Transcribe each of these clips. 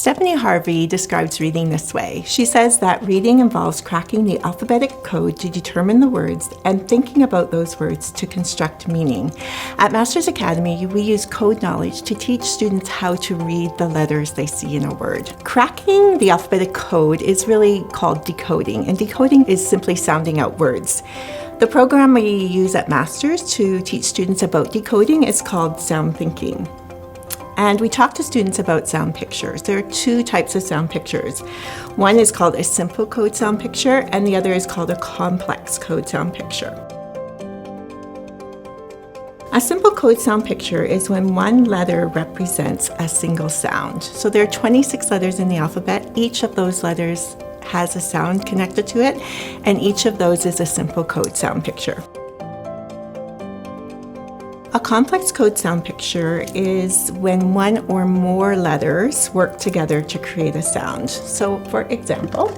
Stephanie Harvey describes reading this way. She says that reading involves cracking the alphabetic code to determine the words and thinking about those words to construct meaning. At Masters Academy, we use code knowledge to teach students how to read the letters they see in a word. Cracking the alphabetic code is really called decoding, and decoding is simply sounding out words. The program we use at Masters to teach students about decoding is called sound thinking. And we talk to students about sound pictures. There are two types of sound pictures. One is called a simple code sound picture, and the other is called a complex code sound picture. A simple code sound picture is when one letter represents a single sound. So there are 26 letters in the alphabet. Each of those letters has a sound connected to it, and each of those is a simple code sound picture. A complex code sound picture is when one or more letters work together to create a sound. So for example,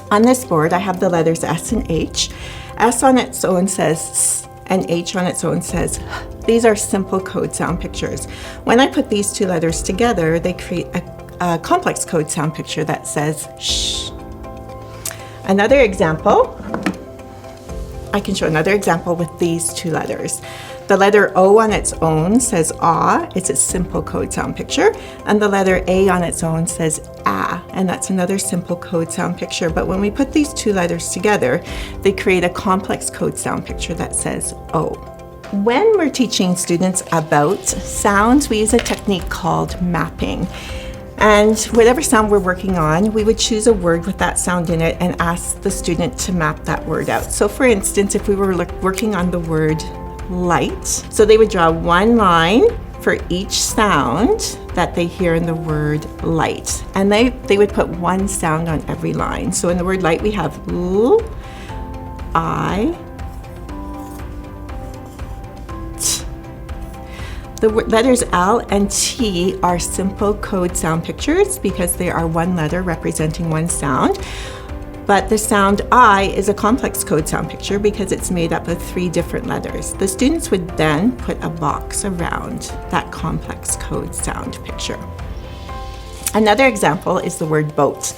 on this board I have the letters S and H. S on its own says S, and H on its own says H. These are simple code sound pictures. When I put these two letters together, they create a complex code sound picture that says sh. Another example, I can show another example with these two letters. The letter O on its own says ah, it's a simple code sound picture, and the letter A on its own says ah, and that's another simple code sound picture. But when we put these two letters together, they create a complex code sound picture that says O. When we're teaching students about sounds, we use a technique called mapping. And whatever sound we're working on, we would choose a word with that sound in it and ask the student to map that word out. So for instance, if we were working on the word light, so they would draw one line for each sound that they hear in the word light. And they would put one sound on every line. So in the word light, we have L, I, T. The letters L and T are simple code sound pictures because they are one letter representing one sound. But the sound I is a complex code sound picture because it's made up of 3 different letters. The students would then put a box around that complex code sound picture. Another example is the word boat.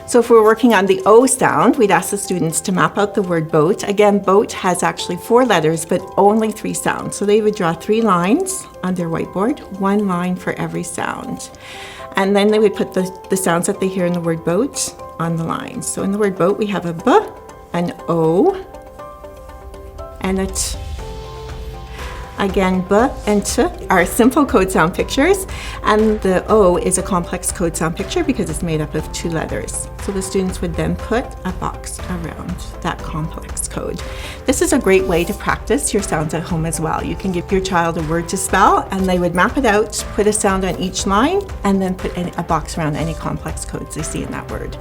So if we're working on the O sound, we'd ask the students to map out the word boat. Again, boat has actually 4 letters, but only 3 sounds. So they would draw 3 lines on their whiteboard, 1 line for every sound. And then they would put the sounds that they hear in the word boat on the lines. So in the word boat, we have a B, an O, and a T. Again, B and T are simple code sound pictures, and the O is a complex code sound picture because it's made up of 2 letters. So the students would then put a box around that complex code. This is a great way to practice your sounds at home as well. You can give your child a word to spell, and they would map it out, put a sound on each line, and then put a box around any complex codes they see in that word.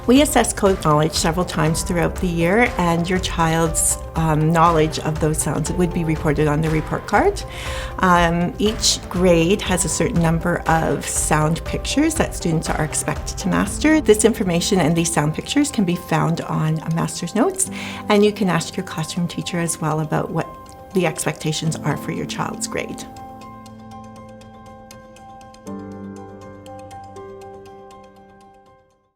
We assess code knowledge several times throughout the year, and your child's knowledge of those sounds would be reported on the report card. Each grade has a certain number of sound pictures that students are expected to master. This information and these sound pictures can be found on Master's Notes, and you can ask your classroom teacher as well about what the expectations are for your child's grade.